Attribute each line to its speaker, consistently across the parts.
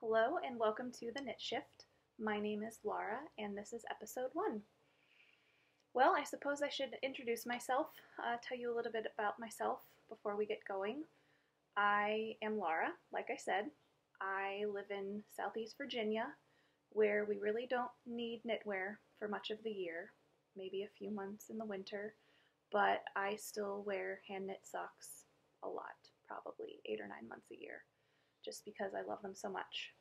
Speaker 1: Hello and welcome to the Knit Shift. My name is Laura and this is episode 1. Well, I suppose I should introduce myself, tell you a little bit about myself before we get going. I am Laura, like I said. I live in Southeast Virginia where we really don't need knitwear for much of the year, maybe a few months in the winter, but I still wear hand knit socks a lot, probably 8 or 9 months a year, just because I love them so much.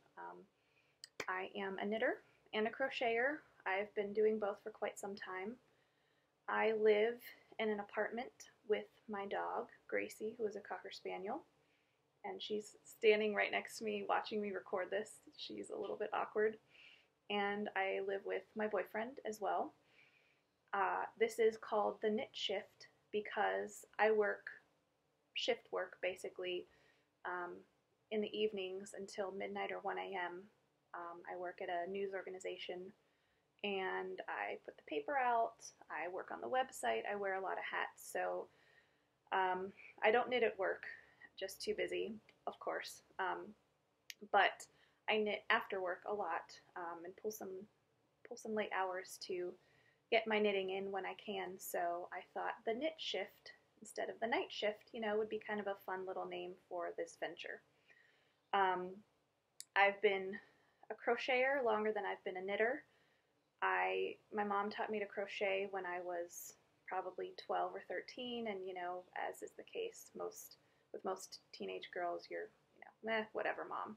Speaker 1: I am a knitter and a crocheter. I've been doing both for quite some time. I live in an apartment with my dog, Gracie, who is a Cocker Spaniel, and she's standing right next to me watching me record this. She's a little bit awkward. And I live with my boyfriend as well. This is called the Knit Shift because I work shift work basically in the evenings until midnight or 1 a.m. I work at a news organization and I put the paper out, I work on the website, I wear a lot of hats, so I don't knit at work, just too busy, of course, but I knit after work a lot and pull some late hours to get my knitting in when I can, so I thought the Knit Shift instead of the Night Shift, would be kind of a fun little name for this venture. I've been a crocheter longer than I've been a knitter. My mom taught me to crochet when I was probably 12 or 13, and as is the case with most teenage girls, you're meh, whatever, mom.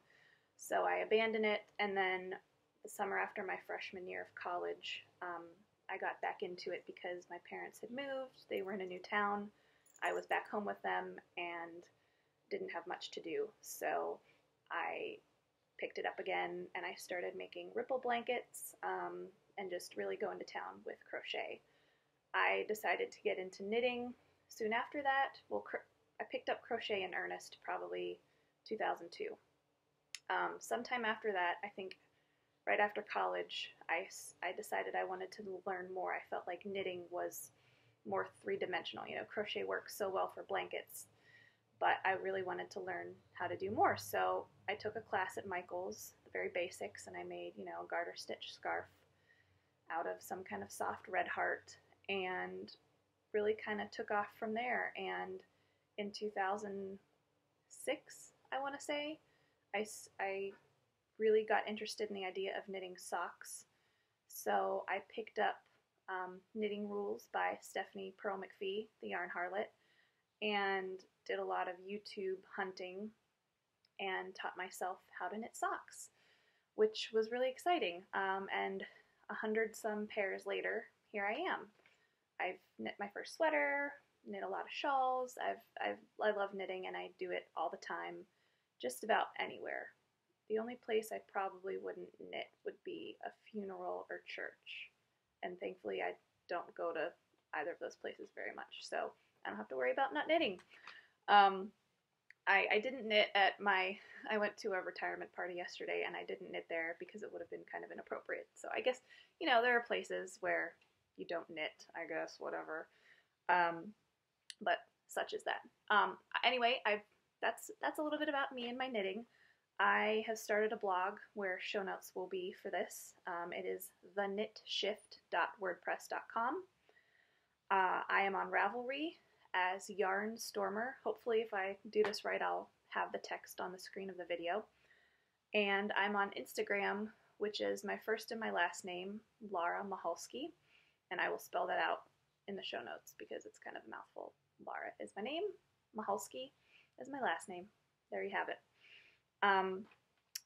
Speaker 1: So I abandoned it, and then the summer after my freshman year of college, I got back into it because my parents had moved, they were in a new town, I was back home with them, and didn't have much to do, so I picked it up again and I started making ripple blankets and just really going to town with crochet. I decided to get into knitting soon after that. Well, I picked up crochet in earnest probably 2002. Sometime after that, I think right after college, I decided I wanted to learn more. I felt like knitting was more three-dimensional. Crochet works so well for blankets, but I really wanted to learn how to do more. So I took a class at Michael's, the very basics, and I made, a garter stitch scarf out of some kind of soft red heart, and really kind of took off from there. And in 2006, I want to say, I really got interested in the idea of knitting socks. So I picked up Knitting Rules by Stephanie Pearl McPhee, the Yarn Harlot, and did a lot of YouTube hunting and taught myself how to knit socks, which was really exciting. And 100-some pairs later, here I am. I've knit my first sweater, knit a lot of shawls. I love knitting and I do it all the time, just about anywhere. The only place I probably wouldn't knit would be a funeral or church, and thankfully I don't go to either of those places very much, so I don't have to worry about not knitting. I didn't knit at I went to a retirement party yesterday and I didn't knit there because it would have been kind of inappropriate. So I guess, there are places where you don't knit, I guess, whatever. But such is that. Anyway, that's a little bit about me and my knitting. I have started a blog where show notes will be for this. It is theknitshift.wordpress.com. I am on Ravelry as Yarn Stormer. Hopefully, if I do this right, I'll have the text on the screen of the video. And I'm on Instagram, which is my first and my last name, Laura Mahalski, and I will spell that out in the show notes because it's kind of a mouthful. Laura is my name, Mahalski is my last name. There you have it.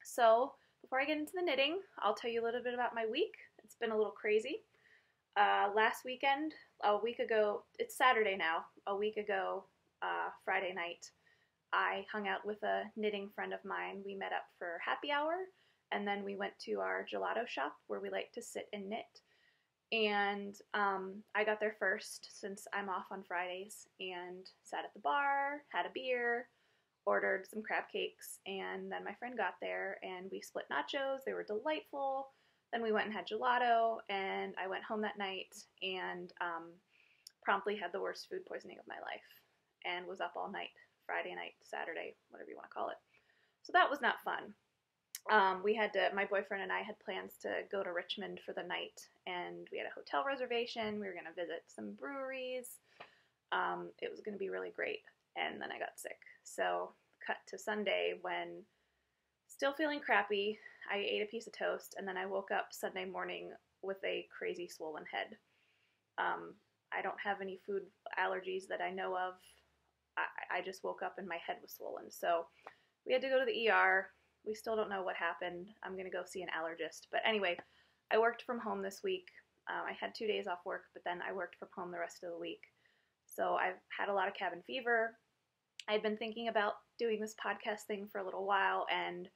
Speaker 1: So before I get into the knitting, I'll tell you a little bit about my week. It's been a little crazy. Last weekend, a week ago, it's Saturday now, a week ago, Friday night, I hung out with a knitting friend of mine. We met up for happy hour, and then we went to our gelato shop where we like to sit and knit. And I got there first since I'm off on Fridays, and sat at the bar, had a beer, ordered some crab cakes, and then my friend got there and we split nachos. They were delightful. Then we went and had gelato, and I went home that night and promptly had the worst food poisoning of my life and was up all night, Friday night, Saturday, whatever you want to call it. So that was not fun. My boyfriend and I had plans to go to Richmond for the night, and we had a hotel reservation. We were going to visit some breweries. It was going to be really great, and then I got sick. So, cut to Sunday when, still feeling crappy, I ate a piece of toast, and then I woke up Sunday morning with a crazy swollen head. I don't have any food allergies that I know of. I just woke up and my head was swollen. So we had to go to the ER. We still don't know what happened. I'm going to go see an allergist. But anyway, I worked from home this week. I had 2 days off work, but then I worked from home the rest of the week. So I've had a lot of cabin fever. I'd been thinking about doing this podcast thing for a little while, and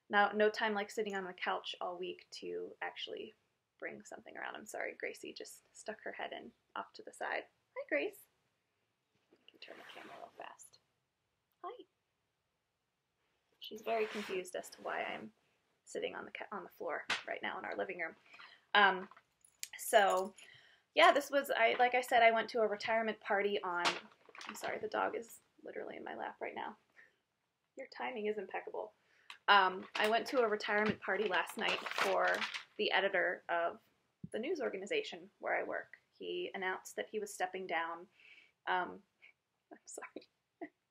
Speaker 1: now no time like sitting on the couch all week to actually bring something around. I'm sorry, Gracie just stuck her head in off to the side. Hi, Grace. I can turn the camera real fast. Hi. She's very confused as to why I'm sitting on the floor right now in our living room. So yeah, like I said, I went to a retirement party on, I'm sorry, the dog is literally in my lap right now. Your timing is impeccable. I went to a retirement party last night for the editor of the news organization where I work. He announced that he was stepping down. I'm sorry,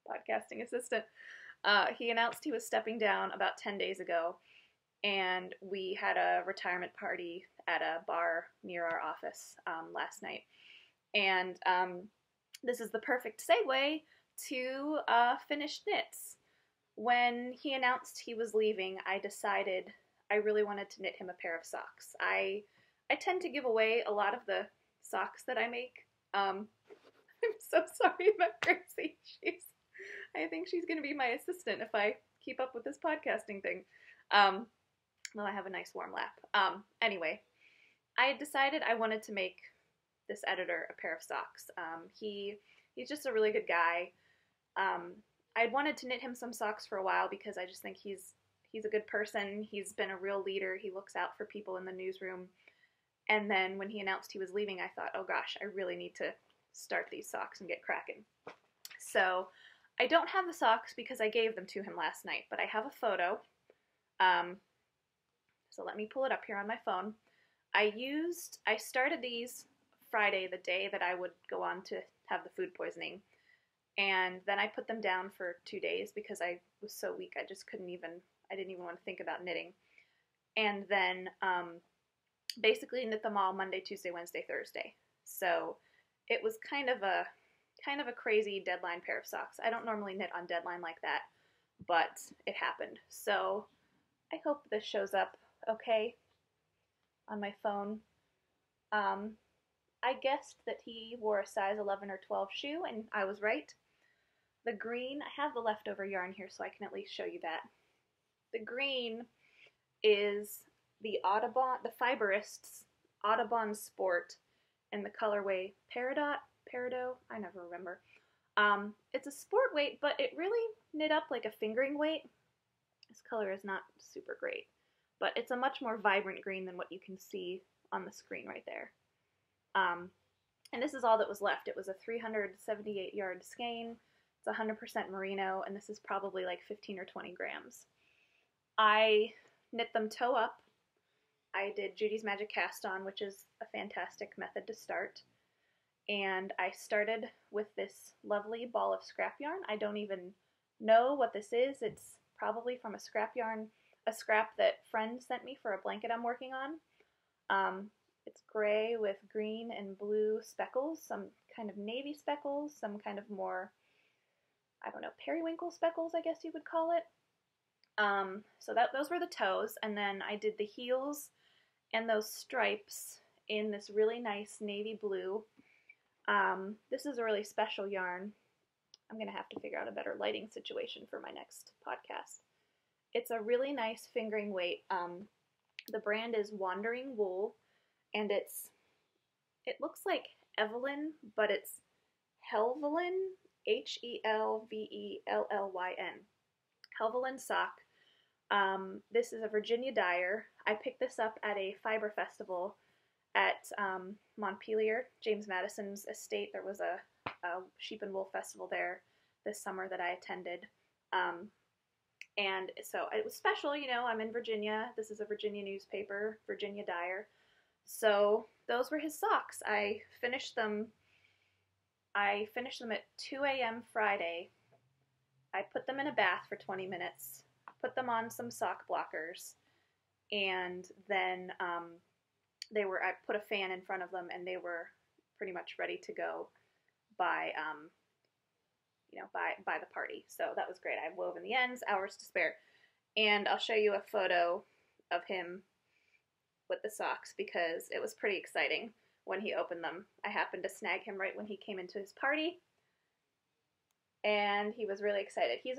Speaker 1: podcasting assistant. He announced he was stepping down about 10 days ago, and we had a retirement party at a bar near our office last night. And this is the perfect segue to finished knits. When he announced he was leaving, I decided I really wanted to knit him a pair of socks. I tend to give away a lot of the socks that I make. I'm so sorry about Gracie. I think she's going to be my assistant if I keep up with this podcasting thing. Well, I have a nice warm lap. Anyway, I decided I wanted to make this editor a pair of socks. He's just a really good guy. I'd wanted to knit him some socks for a while because I just think he's a good person. He's been a real leader. He looks out for people in the newsroom. And then when he announced he was leaving, I thought, oh gosh, I really need to start these socks and get cracking. So I don't have the socks because I gave them to him last night, but I have a photo. So let me pull it up here on my phone. I started these Friday, the day that I would go on to have the food poisoning. And then I put them down for 2 days because I was so weak I didn't even want to think about knitting. And then basically knit them all Monday, Tuesday, Wednesday, Thursday. So it was kind of a crazy deadline pair of socks. I don't normally knit on deadline like that, but it happened. So I hope this shows up okay on my phone. I guessed that he wore a size 11 or 12 shoe, and I was right. The green, I have the leftover yarn here so I can at least show you that. The green is the Fiberist's Audubon Sport in the colorway Peridot, I never remember. It's a sport weight, but it really knit up like a fingering weight. This color is not super great, but it's a much more vibrant green than what you can see on the screen right there. And this is all that was left. It was a 378 yard skein. It's 100% merino, and this is probably like 15 or 20 grams. I knit them toe up. I did Judy's Magic Cast On, which is a fantastic method to start. And I started with this lovely ball of scrap yarn. I don't even know what this is. It's probably from a scrap that friend sent me for a blanket I'm working on. It's gray with green and blue speckles, some kind of navy speckles, some kind of more, I don't know, periwinkle speckles, I guess you would call it. So those were the toes, and then I did the heels and those stripes in this really nice navy blue. This is a really special yarn. I'm going to have to figure out a better lighting situation for my next podcast. It's a really nice fingering weight. The brand is Wandering Wool, and it looks like Evelyn, but it's Helvellyn, Helvellyn. Helvellyn sock. This is a Virginia dyer. I picked this up at a fiber festival at Montpelier, James Madison's estate. There was a sheep and wool festival there this summer that I attended. And so it was special, you know, I'm in Virginia. This is a Virginia newspaper, Virginia Dyer. So those were his socks. I finished them at 2 a.m. Friday. I put them in a bath for 20 minutes, put them on some sock blockers, and then I put a fan in front of them, and they were pretty much ready to go by by the party. So that was great. I wove in the ends, hours to spare. And I'll show you a photo of him with the socks because it was pretty exciting when he opened them. I happened to snag him right when he came into his party, and he was really excited. You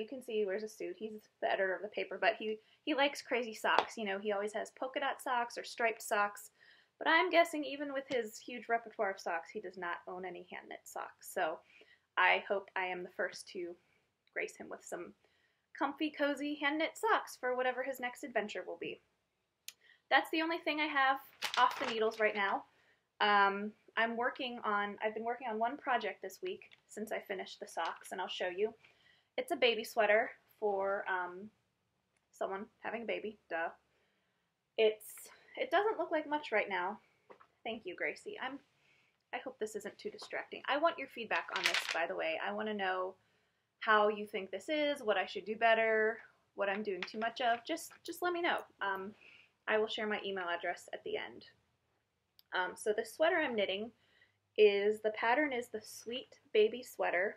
Speaker 1: can see he wears a suit. He's the editor of the paper, but he likes crazy socks. You know, he always has polka dot socks or striped socks. But I'm guessing even with his huge repertoire of socks, he does not own any hand knit socks. So I hope I am the first to grace him with some comfy, cozy hand knit socks for whatever his next adventure will be. That's the only thing I have off the needles right now. I've been working on one project this week since I finished the socks, and I'll show you. It's a baby sweater for someone having a baby, duh. It doesn't look like much right now. Thank you, Gracie. I hope this isn't too distracting. I want your feedback on this, by the way. I want to know how you think this is, what I should do better, what I'm doing too much of. Just let me know. I will share my email address at the end. So the sweater I'm knitting the pattern is the Sweet Baby Sweater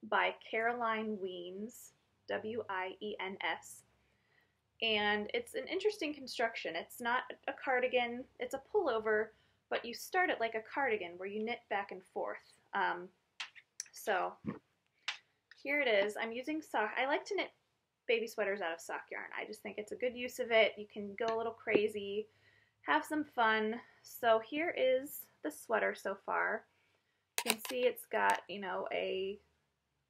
Speaker 1: by Caroline Wiens, Wiens. And it's an interesting construction. It's not a cardigan, it's a pullover, but you start it like a cardigan where you knit back and forth. So here it is. I'm using sock. I like to knit baby sweaters out of sock yarn. I just think it's a good use of it. You can go a little crazy, have some fun. So here is the sweater so far. You can see it's got, a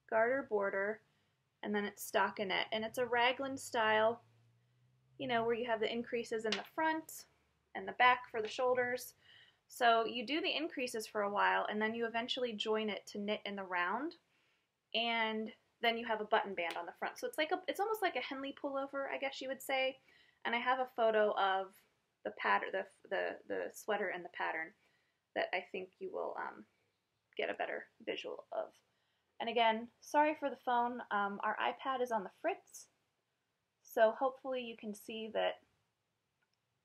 Speaker 1: garter border, and then it's stockinette. And it's a raglan style, where you have the increases in the front and the back for the shoulders. So you do the increases for a while, and then you eventually join it to knit in the round, and then you have a button band on the front. So it's almost like a Henley pullover, I guess you would say. And I have a photo of the pattern, the sweater and the pattern that I think you will get a better visual of. And again, sorry for the phone. Our iPad is on the fritz, so hopefully you can see that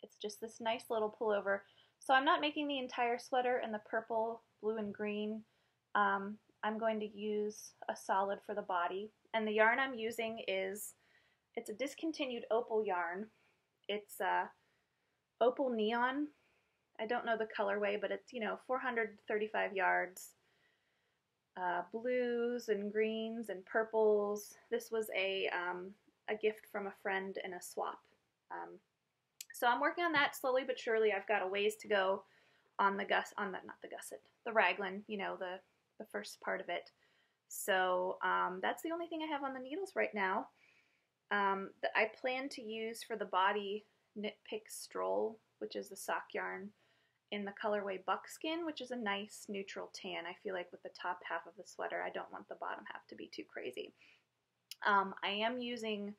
Speaker 1: it's just this nice little pullover. So I'm not making the entire sweater in the purple, blue, and green. I'm going to use a solid for the body. And the yarn I'm using it's a discontinued opal yarn. It's opal neon. I don't know the colorway, but it's, 435 yards. Blues and greens and purples. This was a gift from a friend in a swap. So I'm working on that slowly but surely. I've got a ways to go on the raglan, the first part of it. So that's the only thing I have on the needles right now. I plan to use for the body Knit Pick Stroll, which is the sock yarn, in the colorway Buckskin, which is a nice neutral tan. I feel like with the top half of the sweater, I don't want the bottom half to be too crazy. I am using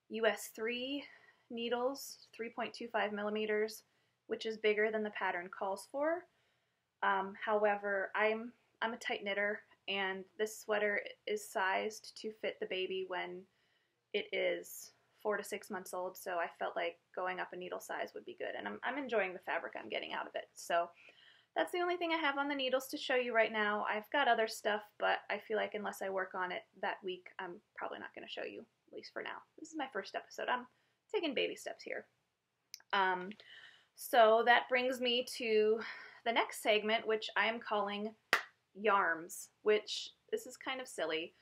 Speaker 1: US 3 needles, 3.25 millimeters, which is bigger than the pattern calls for. However, I'm a tight knitter, and this sweater is sized to fit the baby when it is 4 to 6 months old, so I felt like going up a needle size would be good, and I'm enjoying the fabric I'm getting out of it. So that's the only thing I have on the needles to show you right now. I've got other stuff, but I feel like unless I work on it that week, I'm probably not going to show you, at least for now. This is my first episode. I'm taking baby steps here. So that brings me to the next segment, which I am calling Yarms, which this is kind of silly,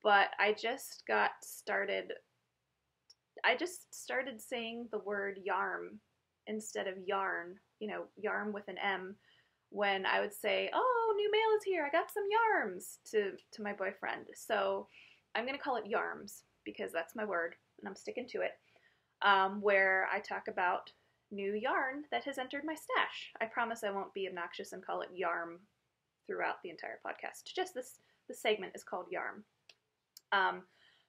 Speaker 1: but I just started saying the word yarm instead of yarn, yarm with an M, when I would say, oh, new mail is here, I got some yarms to my boyfriend. So I'm going to call it Yarms because that's my word and I'm sticking to it, where I talk about new yarn that has entered my stash. I promise I won't be obnoxious and call it yarm throughout the entire podcast. Just this segment is called Yarm.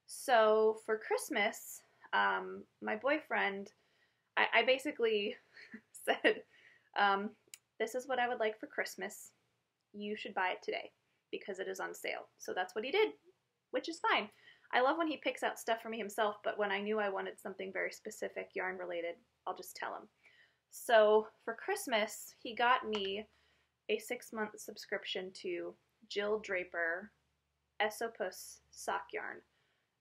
Speaker 1: So for Christmas, my boyfriend, I basically said, um, this is what I would like for Christmas. You should buy it today because it is on sale. So that's what he did, which is fine. I love when he picks out stuff for me himself, but when I knew I wanted something very specific, yarn related, I'll just tell him. So for Christmas, he got me a 6-month subscription to Jill Draper Esopus sock yarn.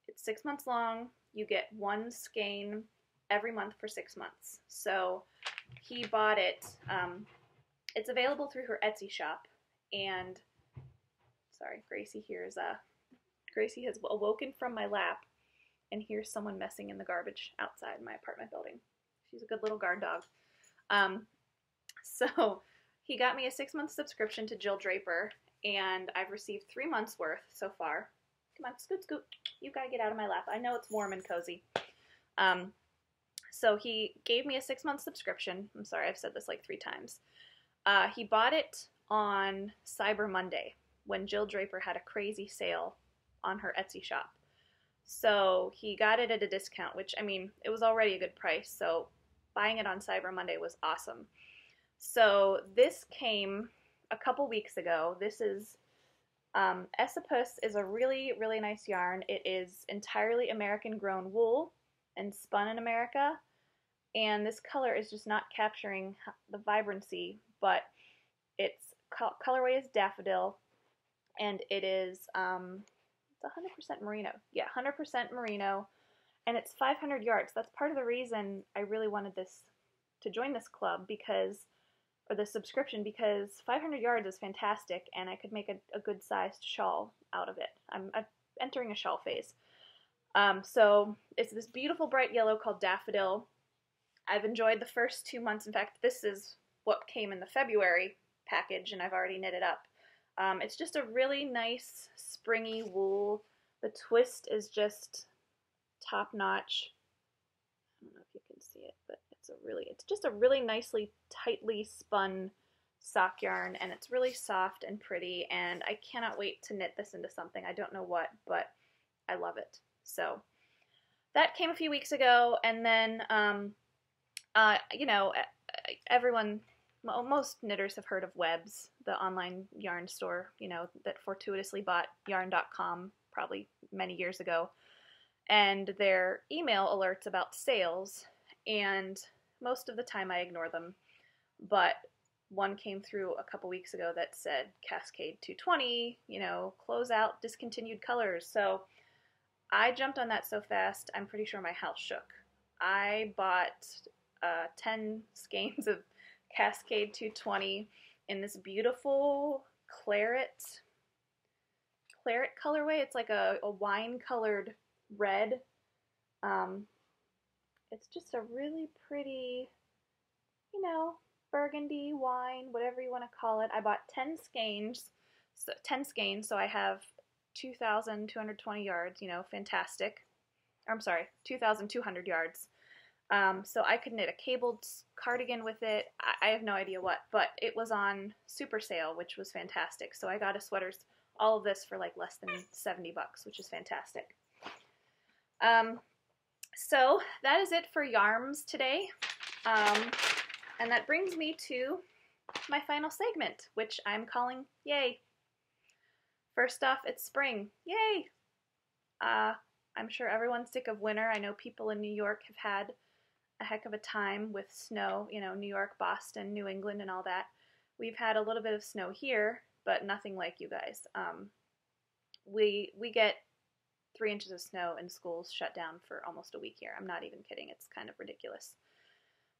Speaker 1: It's 6 months long. You get one skein every month for 6 months. So he bought it. It's available through her Etsy shop. And sorry, Gracie Gracie has awoken from my lap and hears someone messing in the garbage outside my apartment building. She's a good little guard dog. So he got me a 6-month subscription to Jill Draper, and I've received 3 months worth so far. Come on, scoot, scoot. You gotta get out of my lap. I know it's warm and cozy. So he gave me a 6-month subscription. I'm sorry, I've said this like 3 times. He bought it on Cyber Monday when Jill Draper had a crazy sale on her Etsy shop. So he got it at a discount, which, I mean, it was already a good price, so buying it on Cyber Monday was awesome. So this came a couple weeks ago. This is, Esopus is a really, really nice yarn. It is entirely American-grown wool and spun in America, and this color is just not capturing the vibrancy, but its colorway is daffodil, and it is, it's 100% merino. Yeah, 100% merino, and it's 500 yards. That's part of the reason I really wanted this to join this club, because, or the subscription, because 500 yards is fantastic, and I could make a good sized shawl out of it. I'm entering a shawl phase. So it's this beautiful bright yellow called Daffodil. I've enjoyed the first 2 months. In fact, this is what came in the February package, and I've already knit it up. It's just a really nice springy wool. The twist is just top notch. I don't know if you can see it, but it's just a really nicely tightly spun sock yarn, and it's really soft and pretty, and I cannot wait to knit this into something. I don't know what, but I love it. So that came a few weeks ago, and then you know, everyone, most knitters have heard of Webs, the online yarn store, you know, that fortuitously bought yarn.com probably many years ago, and their email alerts about sales, and most of the time I ignore them, but one came through a couple weeks ago that said Cascade 220, you know, close out discontinued colors. So I jumped on that so fast, I'm pretty sure my house shook. I bought 10 skeins of Cascade 220 in this beautiful claret colorway. It's like a wine-colored red. It's just a really pretty, you know, burgundy wine, whatever you want to call it. I bought 10 skeins, so I have 2,220 yards, you know, fantastic. I'm sorry, 2,200 yards. So I could knit a cabled cardigan with it. I have no idea what, but it was on super sale, which was fantastic. So I got a sweaters, all of this for like less than 70 bucks, which is fantastic. So that is it for yarns today. And that brings me to my final segment, which I'm calling Yay. First off, it's spring. Yay! I'm sure everyone's sick of winter. I know people in New York have had a heck of a time with snow, you know, New York, Boston, New England, and all that. We've had a little bit of snow here, but nothing like you guys. We get 3 inches of snow and schools shut down for almost a week here. I'm not even kidding. It's kind of ridiculous.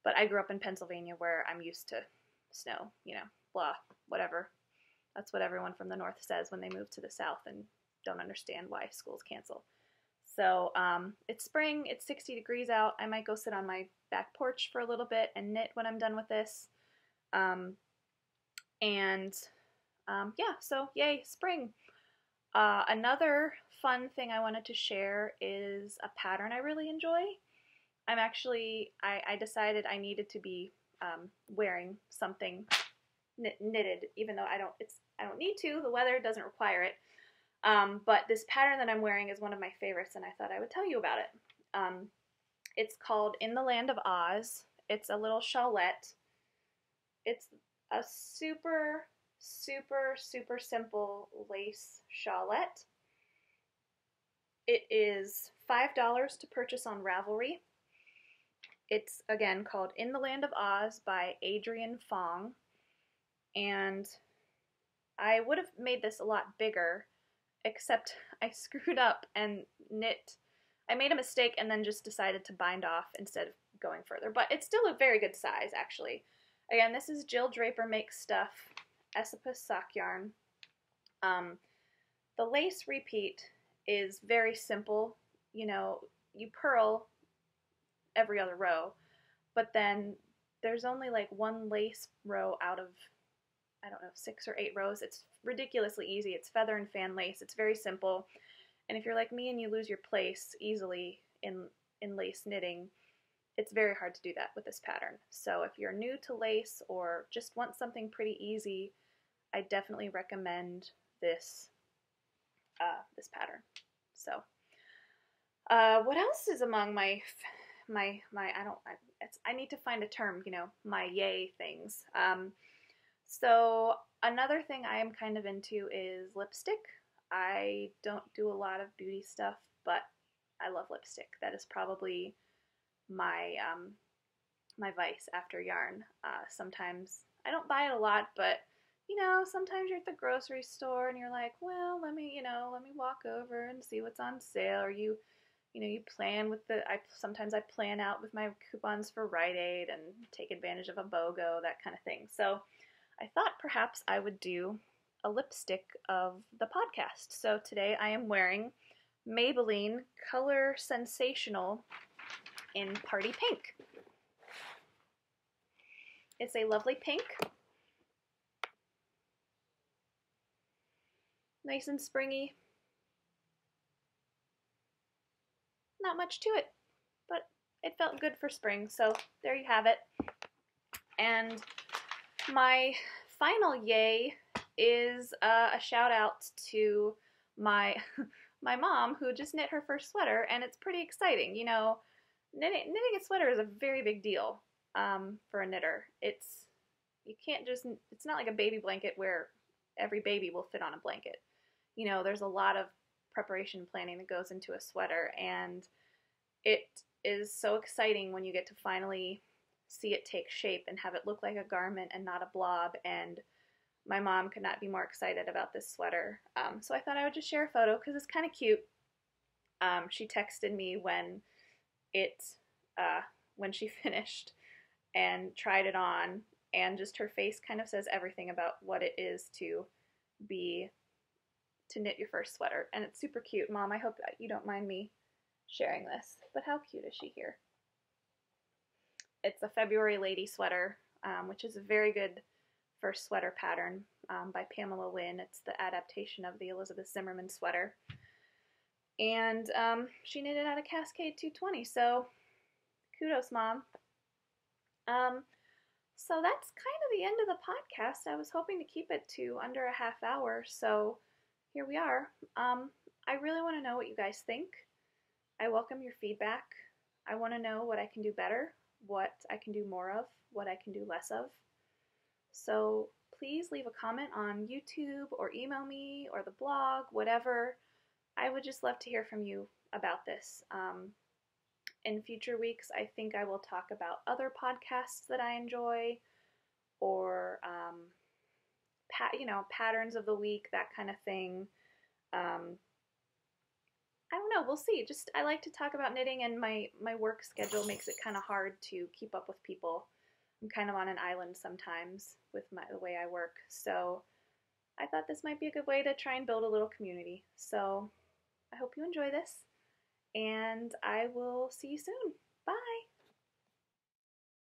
Speaker 1: But I grew up in Pennsylvania where I'm used to snow, you know, blah, whatever. That's what everyone from the north says when they move to the south and don't understand why schools cancel. So it's spring, it's 60 degrees out. I might go sit on my back porch for a little bit and knit when I'm done with this. Yeah, so yay, spring. Another fun thing I wanted to share is a pattern I really enjoy. I decided I needed to be wearing something knitted, even though I don't need to. The weather doesn't require it. But this pattern that I'm wearing is one of my favorites, and I thought I would tell you about it. It's called In the Land of Oz. It's a little shawlette. It's a super, super, super simple lace shawlette. It is $5 to purchase on Ravelry. It's, again, called In the Land of Oz by Adrienne Fong. And I would have made this a lot bigger, except I screwed up and I made a mistake and then just decided to bind off instead of going further. But it's still a very good size, actually. Again, this is Jill Draper Makes Stuff, Esopus sock yarn. The lace repeat is very simple. You know, you purl every other row, but then there's only like one lace row out of, I don't know, 6 or 8 rows. It's ridiculously easy. It's feather and fan lace. It's very simple. And if you're like me and you lose your place easily in lace knitting, it's very hard to do that with this pattern. So if you're new to lace or just want something pretty easy, I definitely recommend this pattern. So what else is among I need to find a term, you know, my yay things. So another thing I am kind of into is lipstick. I don't do a lot of beauty stuff, but I love lipstick. That is probably my my vice after yarn. Sometimes I don't buy it a lot, but you know, sometimes you're at the grocery store and you're like, well, let me walk over and see what's on sale. Or you plan with sometimes I plan out with my coupons for Rite Aid and take advantage of a BOGO, that kind of thing. So I thought perhaps I would do a lipstick of the podcast. So today I am wearing Maybelline Color Sensational in Party Pink. It's a lovely pink. Nice and springy. Not much to it, but it felt good for spring, so there you have it. And my final yay is a shout out to my mom, who just knit her first sweater, and it's pretty exciting. You know, knitting a sweater is a very big deal for a knitter. It's not like a baby blanket where every baby will fit on a blanket. You know, there's a lot of preparation planning that goes into a sweater, and it is so exciting when you get to finally see it take shape and have it look like a garment and not a blob. And my mom could not be more excited about this sweater. So I thought I would just share a photo because it's kind of cute. She texted me when she finished and tried it on, and just her face kind of says everything about what it is to knit your first sweater. And it's super cute. Mom, I hope that you don't mind me sharing this, but how cute is she here? It's a February Lady sweater, which is a very good first sweater pattern by Pamela Lynn. It's the adaptation of the Elizabeth Zimmerman sweater. And she knitted out of Cascade 220, so kudos, Mom. So that's kind of the end of the podcast. I was hoping to keep it to under a half hour, so here we are. I really want to know what you guys think. I welcome your feedback. I want to know what I can do better, what I can do more of, what I can do less of. So please leave a comment on YouTube or email me or the blog, whatever. I would just love to hear from you about this. In future weeks, I think I will talk about other podcasts that I enjoy, or patterns of the week, that kind of thing. I don't know, we'll see. I like to talk about knitting, and my work schedule makes it kind of hard to keep up with people. I'm kind of on an island sometimes with the way I work, so I thought this might be a good way to try and build a little community. So I hope you enjoy this, and I will see you soon. Bye!